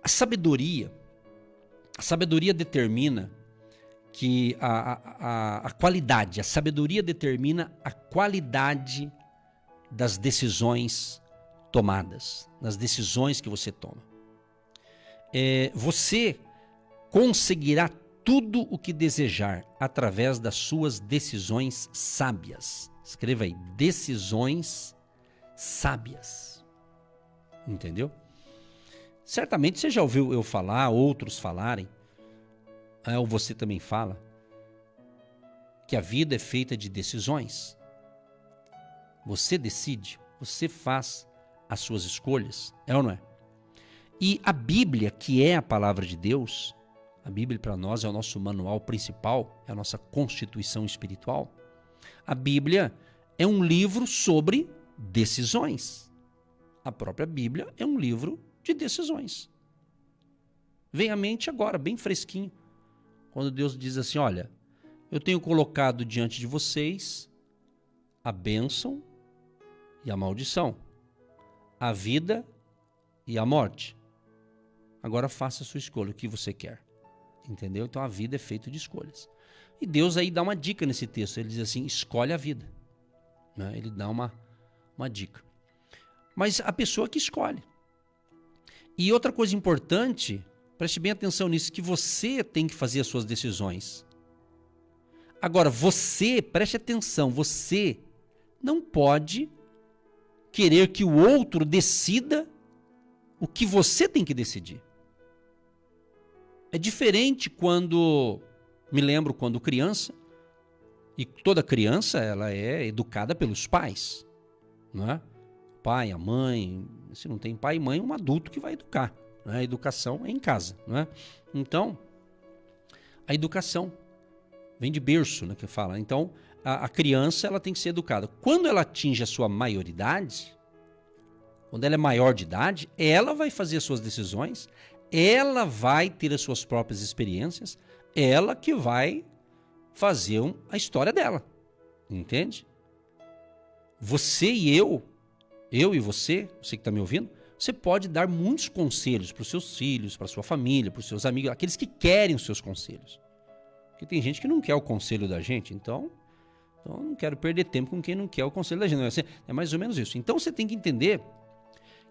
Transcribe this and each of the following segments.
A sabedoria determina que a qualidade, a sabedoria determina a qualidade das decisões tomadas, das decisões que você toma. Você conseguirá tudo o que desejar através das suas decisões sábias. Escreva aí, decisões sábias. Entendeu? Certamente você já ouviu eu falar, outros falarem, ou você também fala, que a vida é feita de decisões. Você decide, você faz as suas escolhas, é ou não é? E a Bíblia, que é a palavra de Deus, a Bíblia para nós é o nosso manual principal, é a nossa constituição espiritual. A Bíblia é um livro sobre decisões. A própria Bíblia é um livro de decisões. Vem à mente agora, bem fresquinho, quando Deus diz assim, olha, eu tenho colocado diante de vocês a bênção e a maldição, a vida e a morte. Agora faça a sua escolha, o que você quer. Entendeu? Então a vida é feita de escolhas. E Deus aí dá uma dica nesse texto, ele diz assim, escolhe a vida. Né? Ele dá uma dica. Mas a pessoa que escolhe. E outra coisa importante, preste bem atenção nisso, que você tem que fazer as suas decisões. Agora, você, preste atenção, você não pode querer que o outro decida o que você tem que decidir. É diferente quando, me lembro quando criança, e toda criança ela é educada pelos pais, não é? O pai, a mãe, se não tem pai e mãe, um adulto que vai educar. Né? A educação é em casa, não é? Então, a educação vem de berço, né, que fala. Então, a criança ela tem que ser educada. Quando ela atinge a sua maioridade, quando ela é maior de idade, ela vai fazer as suas decisões, ela vai ter as suas próprias experiências, ela que vai fazer a história dela. Entende? Você e eu e você que está me ouvindo, você pode dar muitos conselhos para os seus filhos, para a sua família, para os seus amigos, aqueles que querem os seus conselhos. Porque tem gente que não quer o conselho da gente, então eu não quero perder tempo com quem não quer o conselho da gente. É mais ou menos isso. Então você tem que entender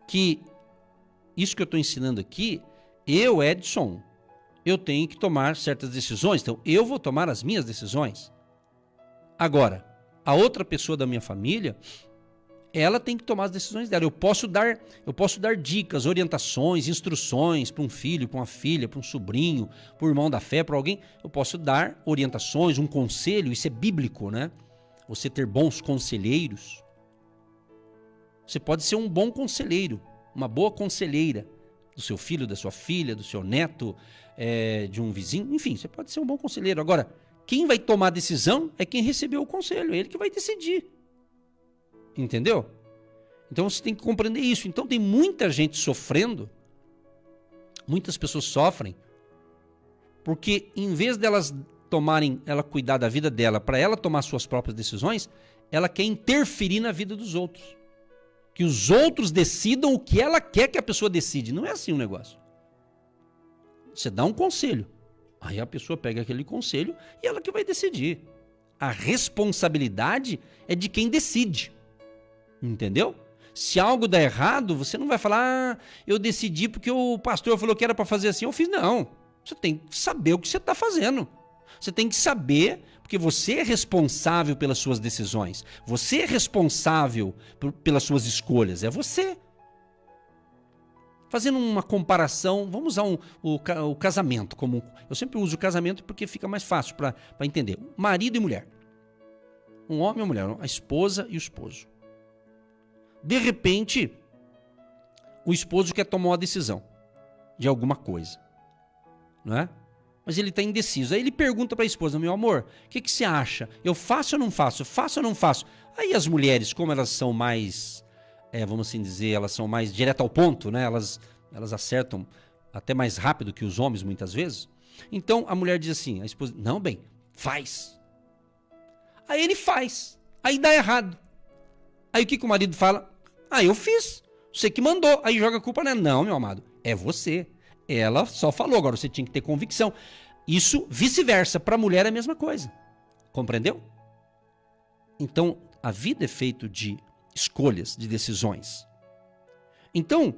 que isso que eu estou ensinando aqui, eu, Edson, eu tenho que tomar certas decisões, então eu vou tomar as minhas decisões. Agora, a outra pessoa da minha família, ela tem que tomar as decisões dela. Eu posso dar dicas, orientações, instruções para um filho, para uma filha, para um sobrinho, para o irmão da fé, para alguém. Eu posso dar orientações, um conselho, isso é bíblico, né? Você ter bons conselheiros. Você pode ser um bom conselheiro, uma boa conselheira do seu filho, da sua filha, do seu neto, de um vizinho. Enfim, você pode ser um bom conselheiro. Agora, quem vai tomar a decisão é quem recebeu o conselho, é ele que vai decidir. Entendeu? Então você tem que compreender isso. Então tem muita gente sofrendo, muitas pessoas sofrem, porque em vez delas ela cuidar da vida dela, para ela tomar suas próprias decisões, ela quer interferir na vida dos outros. Que os outros decidam o que ela quer que a pessoa decide. Não é assim o negócio. Você dá um conselho, aí a pessoa pega aquele conselho e ela que vai decidir. A responsabilidade é de quem decide. Entendeu? Se algo dá errado, você não vai falar, eu decidi porque o pastor falou que era para fazer assim, eu fiz. Não. Você tem que saber o que você está fazendo. Você tem que saber, porque você é responsável pelas suas decisões. Você é responsável pelas suas escolhas. É você. Fazendo uma comparação, vamos usar o casamento. Eu sempre uso o casamento porque fica mais fácil para entender. Marido e mulher. Um homem e uma mulher. A esposa e o esposo. De repente, o esposo quer tomar uma decisão de alguma coisa, não é? Mas ele está indeciso. Aí ele pergunta para a esposa, meu amor, o que você acha? Eu faço ou não faço? Faço ou não faço? Aí as mulheres, como elas são mais, vamos assim dizer, elas são mais direto ao ponto, né? Elas acertam até mais rápido que os homens muitas vezes. Então a mulher diz assim, a esposa, não, bem, faz. Aí ele faz, aí dá errado. Aí o que o marido fala? Eu fiz, você que mandou. Aí joga a culpa nela. Não, meu amado, é você. ela só falou, agora você tinha que ter convicção. Isso vice-versa, para a mulher é a mesma coisa. Compreendeu? Então, a vida é feita de escolhas, de decisões. Então,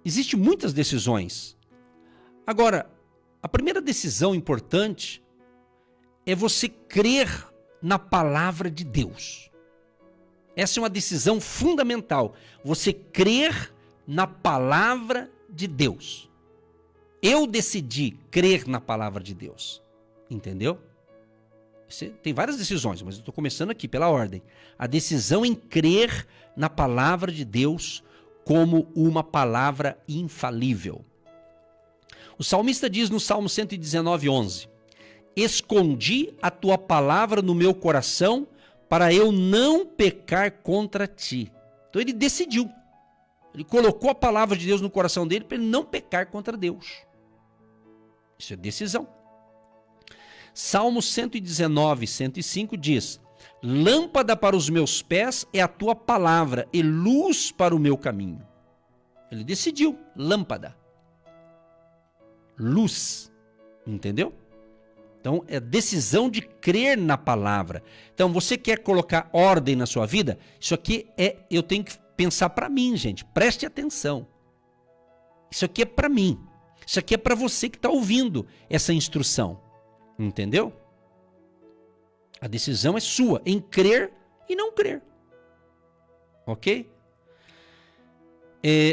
existem muitas decisões. Agora, a primeira decisão importante é você crer na palavra de Deus. Essa é uma decisão fundamental. Você crer na palavra de Deus. Eu decidi crer na palavra de Deus. Entendeu? Tem várias decisões, mas eu estou começando aqui pela ordem. A decisão em crer na palavra de Deus como uma palavra infalível. O salmista diz no Salmo 119:11: escondi a tua palavra no meu coração para eu não pecar contra ti. Então ele decidiu. Ele colocou a palavra de Deus no coração dele para ele não pecar contra Deus. Isso é decisão. Salmo 119:105 diz: lâmpada para os meus pés é a tua palavra e luz para o meu caminho. Ele decidiu, lâmpada. Luz. Entendeu? Então, é decisão de crer na palavra. Então, você quer colocar ordem na sua vida? Isso aqui eu tenho que pensar para mim, gente. Preste atenção. Isso aqui é para mim. Isso aqui é para você que está ouvindo essa instrução. Entendeu? A decisão é sua, em crer e não crer. Ok?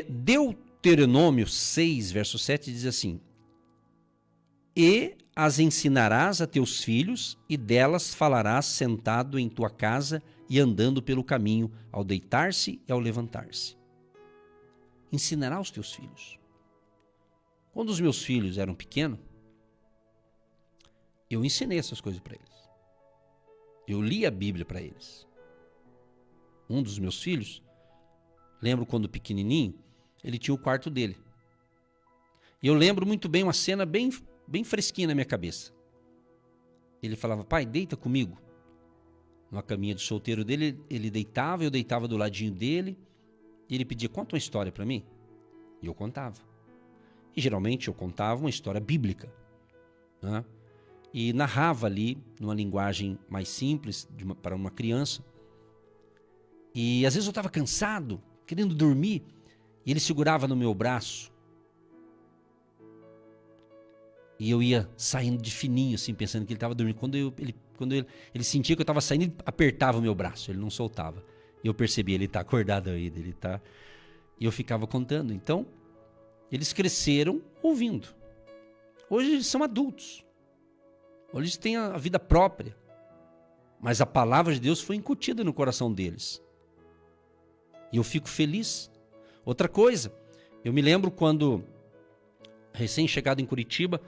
Deuteronômio 6, verso 7 diz assim: e as ensinarás a teus filhos, e delas falarás sentado em tua casa e andando pelo caminho, ao deitar-se e ao levantar-se. Ensinará aos teus filhos. Quando os meus filhos eram pequenos, eu ensinei essas coisas para eles. Eu li a Bíblia para eles. Um dos meus filhos, lembro quando pequenininho, ele tinha o quarto dele. E eu lembro muito bem uma cena bem fresquinha na minha cabeça. Ele falava: pai, deita comigo. Numa caminha de solteiro dele, ele deitava, eu deitava do ladinho dele, e ele pedia: conta uma história para mim. E eu contava. E geralmente eu contava uma história bíblica, né? E narrava ali, numa linguagem mais simples, para uma criança. E às vezes eu estava cansado, querendo dormir, e ele segurava no meu braço. E eu ia saindo de fininho, assim, pensando que ele estava dormindo. Quando ele sentia que eu estava saindo, ele apertava o meu braço, ele não soltava. E eu percebi, ele está acordado ainda, ele está... E eu ficava contando. Então, eles cresceram ouvindo. Hoje eles são adultos. Hoje eles têm a vida própria. Mas a palavra de Deus foi incutida no coração deles. E eu fico feliz. Outra coisa, eu me lembro quando, recém-chegado em Curitiba,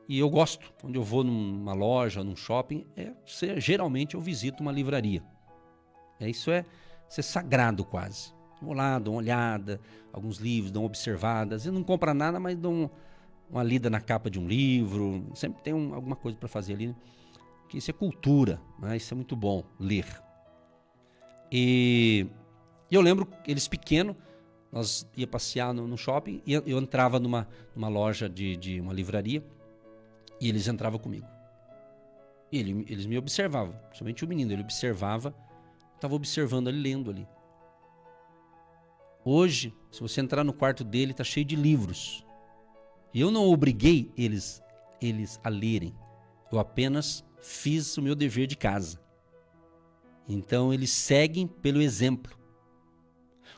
e eu gosto, quando eu vou numa loja, num shopping, geralmente eu visito uma livraria. Isso é sagrado quase. Vou lá, dou uma olhada, alguns livros, dou uma observada. Às vezes não compro nada, mas dou uma lida na capa de um livro. Sempre tem alguma coisa para fazer ali, né? Porque isso é cultura, né? Isso é muito bom, ler. E eu lembro, eles pequenos, nós ia passear no shopping, e eu entrava numa loja de uma livraria, e eles entravam comigo. E eles me observavam, principalmente o menino, ele observava, estava observando ele, lendo ali. Hoje, se você entrar no quarto dele, está cheio de livros. E eu não obriguei eles a lerem. Eu apenas fiz o meu dever de casa. Então, eles seguem pelo exemplo.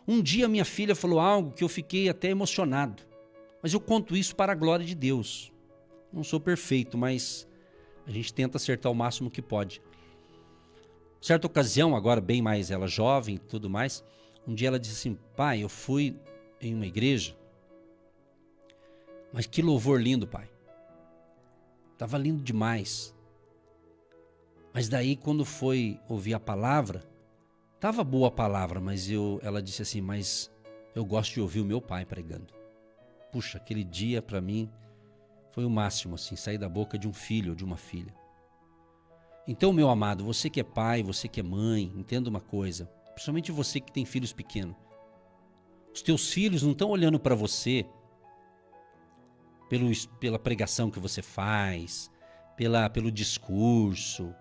Um dia, minha filha falou algo que eu fiquei até emocionado. Mas eu conto isso para a glória de Deus. Não sou perfeito, mas a gente tenta acertar o máximo que pode. Certa ocasião, agora bem mais ela jovem e tudo mais, um dia ela disse assim: pai, eu fui em uma igreja, mas que louvor lindo, pai. Estava lindo demais. Mas daí, quando foi ouvir a palavra, estava boa a palavra, mas ela disse assim: mas eu gosto de ouvir o meu pai pregando. Puxa, aquele dia para mim foi o máximo, assim, sair da boca de um filho ou de uma filha. Então, meu amado, você que é pai, você que é mãe, entenda uma coisa, principalmente você que tem filhos pequenos. Os teus filhos não estão olhando para você pela pregação que você faz, pelo discurso.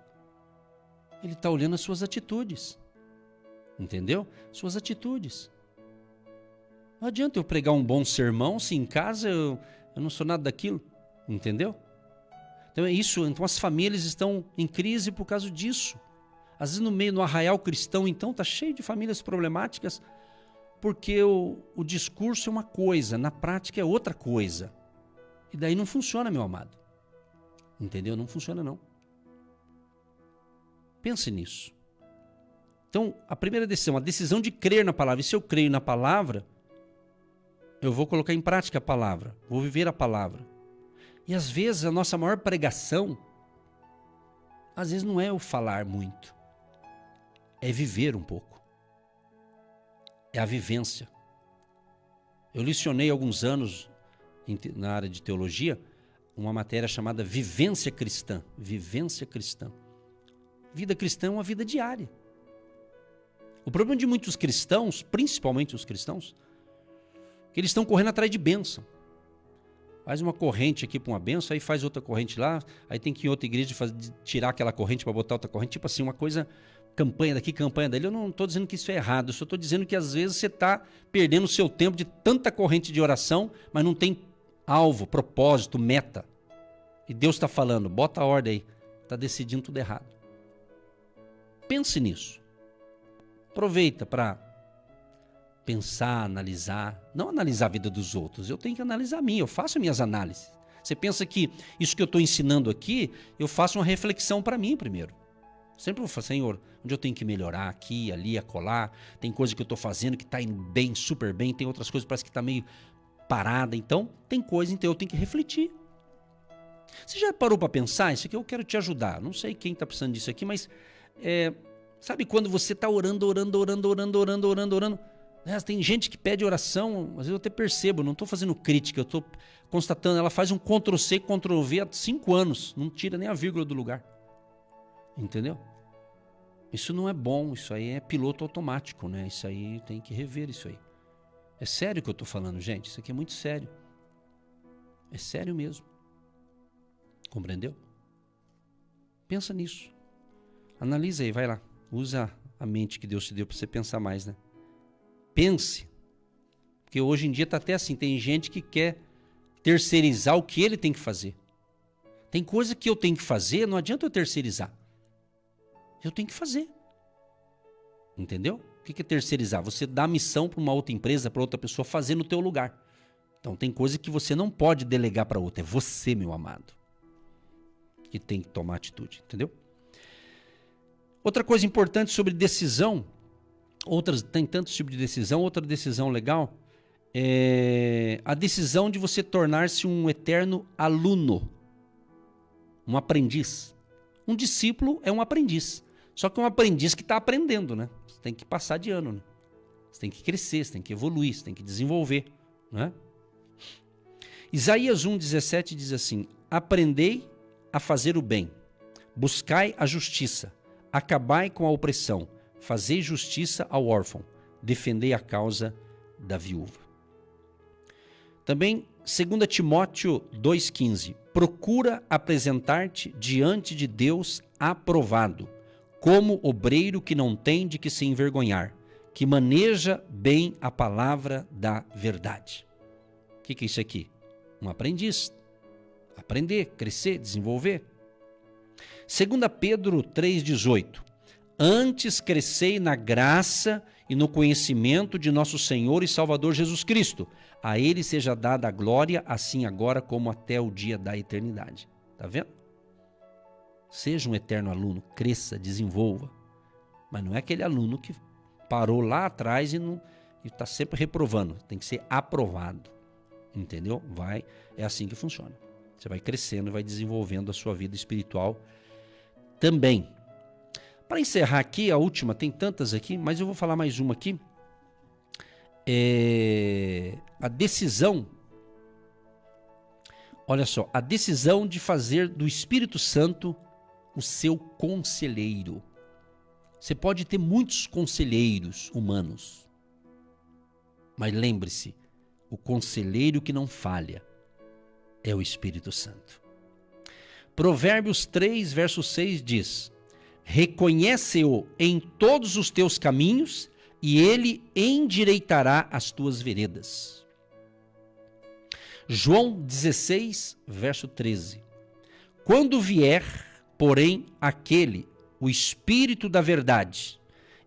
Ele está olhando as suas atitudes. Entendeu? Suas atitudes. Não adianta eu pregar um bom sermão se em casa eu não sou nada daquilo. Entendeu? Então é isso. Então as famílias estão em crise por causa disso. Às vezes no arraial cristão, então, está cheio de famílias problemáticas, porque o discurso é uma coisa, na prática é outra coisa. E daí não funciona, meu amado. Entendeu? Não funciona, não. Pense nisso. Então, a primeira decisão, a decisão de crer na palavra. E se eu creio na palavra, eu vou colocar em prática a palavra, vou viver a palavra. E às vezes a nossa maior pregação, às vezes não é o falar muito, é viver um pouco. É a vivência. Eu licionei há alguns anos na área de teologia uma matéria chamada vivência cristã. Vivência cristã. Vida cristã é uma vida diária. O problema de muitos cristãos, principalmente os cristãos, é que eles estão correndo atrás de bênção. Faz uma corrente aqui para uma bênção, aí faz outra corrente lá, aí tem que ir em outra igreja tirar aquela corrente para botar outra corrente. Tipo assim, uma coisa, campanha daqui, campanha dali. Eu não estou dizendo que isso é errado, eu só estou dizendo que às vezes você está perdendo o seu tempo de tanta corrente de oração, mas não tem alvo, propósito, meta. E Deus está falando, bota a ordem aí, está decidindo tudo errado. Pense nisso. Aproveita para pensar, analisar, não analisar a vida dos outros, eu tenho que analisar a minha, eu faço minhas análises. Você pensa que isso que eu estou ensinando aqui, eu faço uma reflexão para mim primeiro. Sempre vou falar, Senhor, onde eu tenho que melhorar, aqui, ali, acolá, tem coisa que eu estou fazendo que está indo bem, super bem, tem outras coisas que parece que está meio parada, então tem coisa, então eu tenho que refletir. Você já parou para pensar? Isso aqui eu quero te ajudar, não sei quem está precisando disso aqui, mas sabe quando você está orando, né? Tem gente que pede oração, às vezes eu até percebo, não estou fazendo crítica, eu estou constatando, ela faz um Ctrl+C, Ctrl+V há 5 anos, não tira nem a vírgula do lugar. Entendeu? Isso não é bom, isso aí é piloto automático, né? Isso aí tem que rever isso aí. É sério que eu estou falando, gente, isso aqui é muito sério. É sério mesmo. Compreendeu? Pensa nisso. Analisa aí, vai lá. Usa a mente que Deus te deu para você pensar mais, né? Pense. Porque hoje em dia está até assim, tem gente que quer terceirizar o que ele tem que fazer. Tem coisa que eu tenho que fazer, não adianta eu terceirizar. Eu tenho que fazer. Entendeu? O que é terceirizar? Você dá a missão para uma outra empresa, para outra pessoa fazer no teu lugar. Então tem coisa que você não pode delegar para outra. É você, meu amado, que tem que tomar atitude. Entendeu? Outra coisa importante sobre decisão, tem tantos tipos de decisão, outra decisão legal, é a decisão de você tornar-se um eterno aluno, um aprendiz. Um discípulo é um aprendiz, só que é um aprendiz que está aprendendo, né? Você tem que passar de ano, né? Você tem que crescer, você tem que evoluir, você tem que desenvolver, né? Isaías 1,17 diz assim: aprendei a fazer o bem, buscai a justiça, acabai com a opressão, fazei justiça ao órfão, defendei a causa da viúva. Também 2 Timóteo 2,15, procura apresentar-te diante de Deus aprovado, como obreiro que não tem de que se envergonhar, que maneja bem a palavra da verdade. O que é isso aqui? Um aprendiz. Aprender, crescer, desenvolver. 2 Pedro 3,18, antes crescei na graça e no conhecimento de nosso Senhor e Salvador Jesus Cristo. A Ele seja dada a glória, assim agora como até o dia da eternidade. Está vendo? Seja um eterno aluno, cresça, desenvolva. Mas não é aquele aluno que parou lá atrás e está sempre reprovando. Tem que ser aprovado. Entendeu? É assim que funciona. Você vai crescendo, vai desenvolvendo a sua vida espiritual também. Para encerrar aqui, a última, tem tantas aqui, mas eu vou falar mais uma aqui. A decisão, olha só, a decisão de fazer do Espírito Santo o seu conselheiro. Você pode ter muitos conselheiros humanos, mas lembre-se, o conselheiro que não falha é o Espírito Santo. Provérbios 3, verso 6 diz: reconhece-o em todos os teus caminhos e ele endireitará as tuas veredas. João 16, verso 13. Quando vier, porém, aquele, o Espírito da verdade,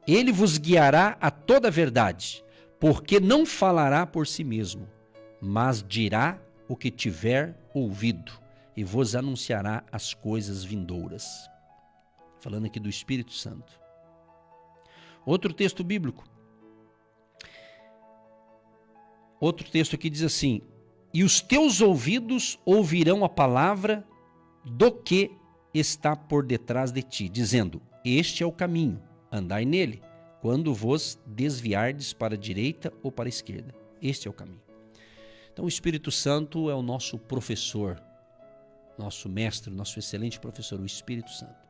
ele vos guiará a toda a verdade, porque não falará por si mesmo, mas dirá o que tiver ouvido e vos anunciará as coisas vindouras. Falando aqui do Espírito Santo. Outro texto bíblico. Outro texto aqui diz assim: e os teus ouvidos ouvirão a palavra do que está por detrás de ti, dizendo: este é o caminho, andai nele, quando vos desviardes para a direita ou para a esquerda. Este é o caminho. Então o Espírito Santo é o nosso professor, nosso mestre, nosso excelente professor, o Espírito Santo.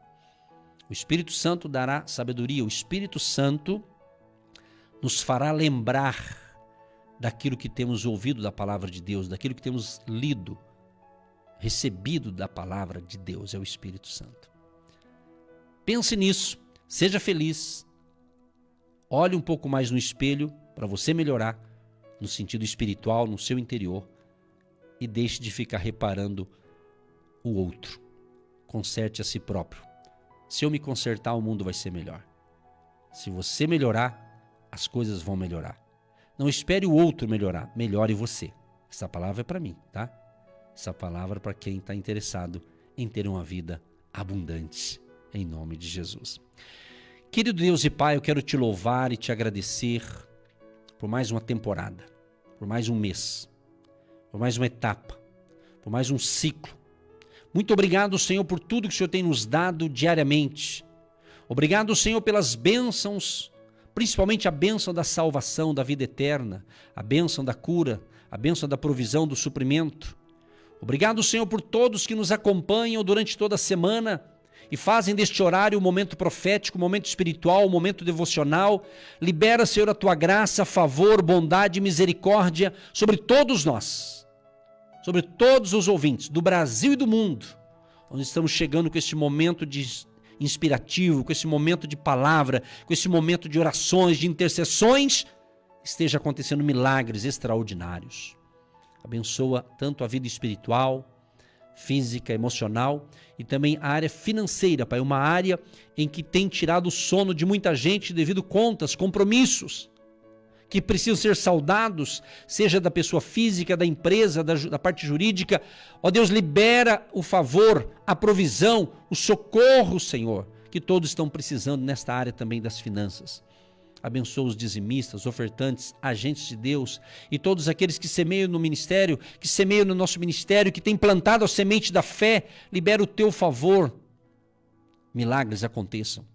O Espírito Santo dará sabedoria, o Espírito Santo nos fará lembrar daquilo que temos ouvido da palavra de Deus, daquilo que temos lido, recebido da palavra de Deus, é o Espírito Santo. Pense nisso, seja feliz, olhe um pouco mais no espelho para você melhorar no sentido espiritual, no seu interior, e deixe de ficar reparando o outro. Conserte a si próprio. Se eu me consertar, o mundo vai ser melhor. Se você melhorar, as coisas vão melhorar. Não espere o outro melhorar, melhore você. Essa palavra é para mim, tá? Essa palavra é para quem está interessado em ter uma vida abundante, em nome de Jesus. Querido Deus e Pai, eu quero te louvar e te agradecer por mais uma temporada, por mais um mês, por mais uma etapa, por mais um ciclo. Muito obrigado, Senhor, por tudo que o Senhor tem nos dado diariamente. Obrigado, Senhor, pelas bênçãos, principalmente a bênção da salvação, da vida eterna, a bênção da cura, a bênção da provisão, do suprimento. Obrigado, Senhor, por todos que nos acompanham durante toda a semana e fazem deste horário um momento profético, um momento espiritual, um momento devocional. Libera, Senhor, a tua graça, favor, bondade e misericórdia sobre todos nós, sobre todos os ouvintes do Brasil e do mundo, onde estamos chegando com este momento inspirativo, com esse momento de palavra, com esse momento de orações, de intercessões. Esteja acontecendo milagres extraordinários. Abençoa tanto a vida espiritual, física, emocional e também a área financeira, Pai, uma área em que tem tirado o sono de muita gente devido a contas, compromissos que precisam ser saudados, seja da pessoa física, da empresa, da parte jurídica. Ó Deus, libera o favor, a provisão, o socorro, Senhor, que todos estão precisando nesta área também das finanças. Abençoa os dizimistas, ofertantes, agentes de Deus e todos aqueles que semeiam no ministério, que semeiam no nosso ministério, que têm plantado a semente da fé. Libera o teu favor. Milagres aconteçam.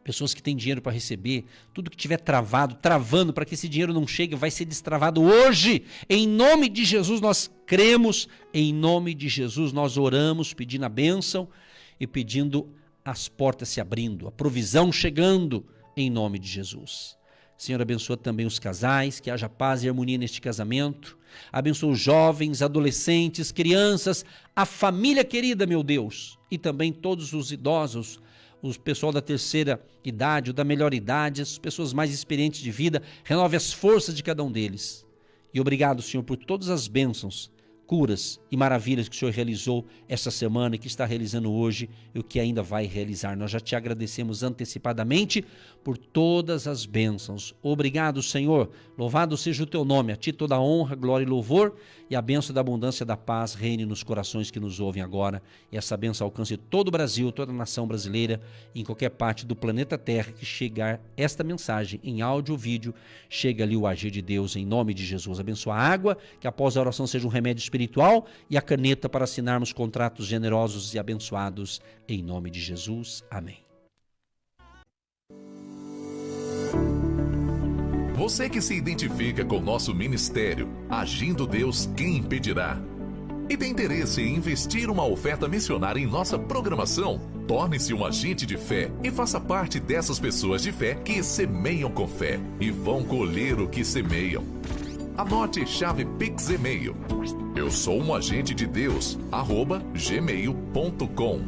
Pessoas que têm dinheiro para receber, tudo que tiver travando para que esse dinheiro não chegue, vai ser destravado hoje. Em nome de Jesus nós cremos, em nome de Jesus nós oramos, pedindo a bênção e pedindo as portas se abrindo, a provisão chegando, em nome de Jesus. Senhor, abençoa também os casais, que haja paz e harmonia neste casamento. Abençoa os jovens, adolescentes, crianças, a família querida, meu Deus, e também todos os idosos, o pessoal da terceira idade, ou da melhor idade, as pessoas mais experientes de vida. Renove as forças de cada um deles. E obrigado, Senhor, por todas as bênçãos, curas e maravilhas que o Senhor realizou essa semana e que está realizando hoje e o que ainda vai realizar. Nós já te agradecemos antecipadamente por todas as bênçãos. Obrigado, Senhor. Louvado seja o teu nome. A ti toda a honra, glória e louvor, e a bênção da abundância da paz reine nos corações que nos ouvem agora. E essa bênção alcance todo o Brasil, toda a nação brasileira, em qualquer parte do planeta Terra que chegar esta mensagem em áudio ou vídeo, chega ali o agir de Deus em nome de Jesus. Abençoa a água, que após a oração seja um remédio espiritual, e a caneta para assinarmos contratos generosos e abençoados em nome de Jesus. Amém. Você que se identifica com nosso ministério, Agindo Deus, quem impedirá? E tem interesse em investir uma oferta missionária em nossa programação? Torne-se um agente de fé e faça parte dessas pessoas de fé que semeiam com fé e vão colher o que semeiam. Anote chave Pix e-mail. Eu sou um agente de Deus, @gmail.com.